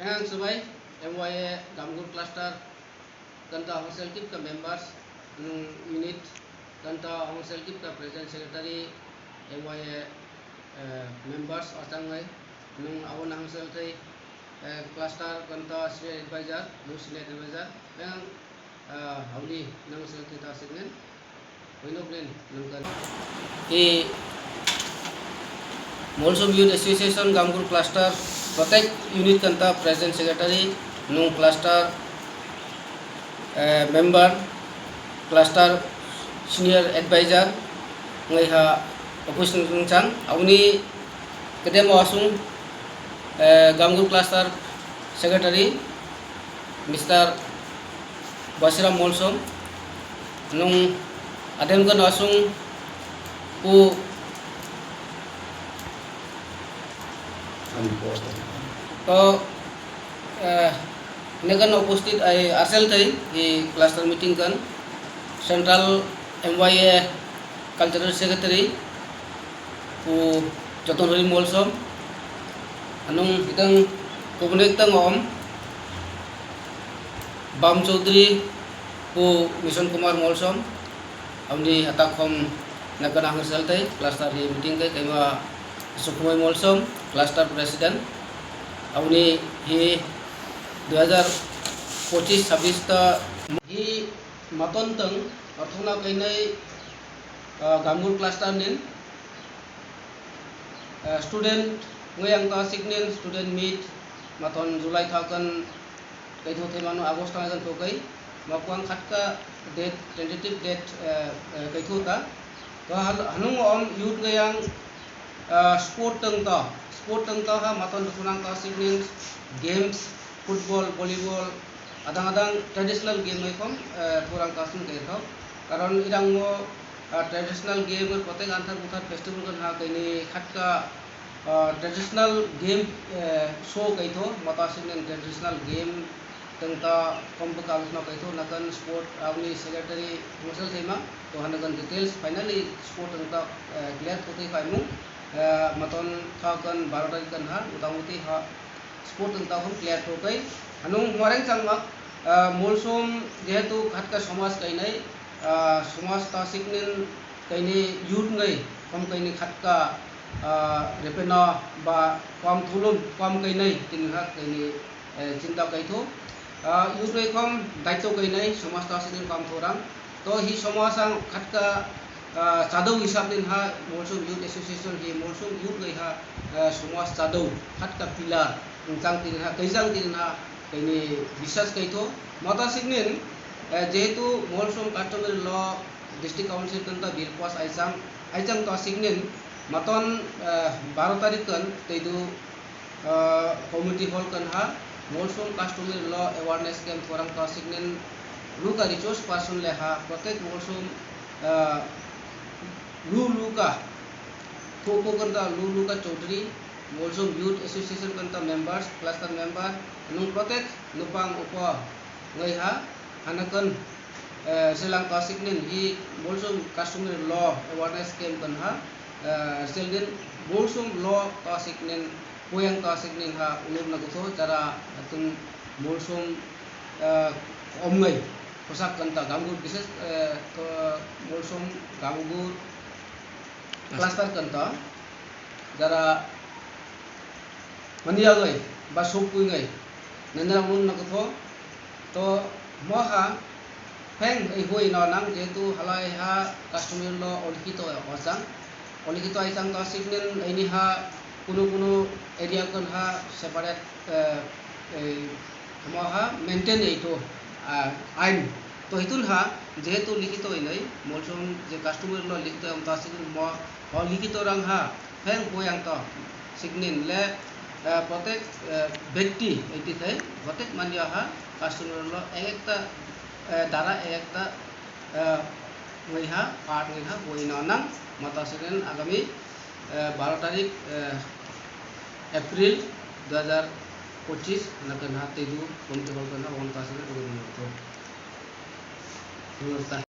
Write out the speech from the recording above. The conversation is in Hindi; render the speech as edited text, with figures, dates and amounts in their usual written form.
Hang Subai, MYA Gamgur Cluster, Kanta Hostel Kip ka members, unit, Kanta Hostel Kip ka President Secretary, MYA members Asangai, nung Awan Hostel Tay, Cluster Kanta Senior Advisor, New Senior Advisor, yang Hauli nang Hostel Kita Signen, Winoblen nung kan. Molsom Youth Association Gamgur Cluster प्रत्येक यूनिट कंता प्रेजेंट सेक्रेटरी नु cluster member cluster senior adviser ngaiha opposition ngchang awni kedem wasung Gamgur cluster secretary Mr. Basiram Molsom nung adem kan wasung pu तो नेगन उपस्थित आसल थई ये क्लस्टर मीटिंग कन सेंट्रल MYA कल्चरल सेक्रेटरी को जतनहरि मोलसम अनुंग इतंग कोबनेक तंग ओम बाम चौधरी को मिशन कुमार मोलसम हमनी हताखम नगन आंगसल थई क्लस्टर ये मीटिंग के केमा सुखमय मोलसम क्लस्टर प्रेसिडेंट अवनी ही 2025-26 ता ही मतन तंग अथुना कइनै गामगुर क्लस्टर निन student ngoyang ta signal student meet maton जुलाई थाकन कैथो थे मानो अगस्त आगन तो कई मकुआं खटका डेट टेंटेटिव डेट कैथो ता तो हनुंग ओम यूथ गयांग स्पोर्ट तंगता हा मातन सुनांग का सिग्नल गेम्स फुटबॉल वॉलीबॉल आदांग ट्रेडिशनल गेम मैखम पुरां का सुन के था कारण इरांग मो ट्रेडिशनल गेम प्रत्येक अंतर बुथार फेस्टिवल कन हा कइनी खटका ट्रेडिशनल गेम शो कैथो माता सिग्नल ट्रेडिशनल गेम तंगता कम आलोचना कैथो नकन स्पोर्ट आवनी सेक्रेटरी मसल थेमा तो हनगन डिटेल्स फाइनली स्पोर्ट तंगता क्लियर होते खाइमु मतन थाकन 12 तारिख कन हा उतामुती हा स्पोर्ट तंगता हम क्लियर हो गई हनुंग मरेंग चंगमक मोलसोम जेहेतु खटका समाज कइनै समाज ता सिग्नल कइनी यूथ गई हम कइनी खटका रेपेना बा कम थुलुम कम कइनै तिनहा कइनी चिंता कैथो यूथ रेखम दायित्व कइनै समाज ता सिग्नल कम थोरां तो ही समाज खटका चादौ हिसाब दिन हा मोलसुम यूथ एसोसिएशन ही मोलसुम यूथ गई हा समाज चादौ खटका पिलार इंचांग दिन हा कैजांग दिन हा कइनी विश्वास कैथो माता सिग्नल जेहेतु मोलसुम कस्टमरी लॉ डिस्ट्रिक्ट काउंसिल तंता बिरपास आइचांग तो सिग्नल मतन 12 तारीख कन तैदु कम्युनिटी हॉल कन हा मोलसुम customary law awareness camp forum तो सिग्नल लुका रिसोर्स पर्सन लेहा प्रत्येक मोलसुम लुका कोको कंता लुका चौधरी मोलसुम यूथ एसोसिएशन कंता मेंबर्स क्लस्टर मेंबर नु प्रत्येक नुपांग उप गइहा हनकन श्रीलंका सिग्नल ही मोलसुम कस्टमरी लॉ अवेयरनेस कैंप कनहा सेलदिन मोलसुम लॉ का सिग्नल पोयंग का सिग्नल हा उलुम नगुथो जरा तुम मोलसुम ओमगई पोशाक कंता गामगुर विशेष तो मोलसुम गामगुर क्लस्टर कंता जरा मनिया गई बा सोपुई गई नंदरा मुन नगथो तो मोहा फेंग ए होई न नांग जेतु हलाई हा कस्टमर लो ओलिकितो आइसांग तो सिग्नल एनी हा कुनु एरिया कन हा सेपारेट मोहा मेंटेन एतो आइन तो हितुन हा जेहेतु लिखितो इनै मोलसुम जे कस्टमर लो लिखितो हम ता सिग्नल मो हो लिखितो रंग हा फेंग पोयांग तो सिग्नल ले प्रत्येक व्यक्ति एति थे प्रत्येक मानिया हा कस्टमर लो एकता दारा एकता गइहा पार्ट गइहा बोइना नंग माता सिग्नल आगामी 12 तारीख अप्रैल 2025 नकन हाते दु कम टेबल करना वन का सिग्नल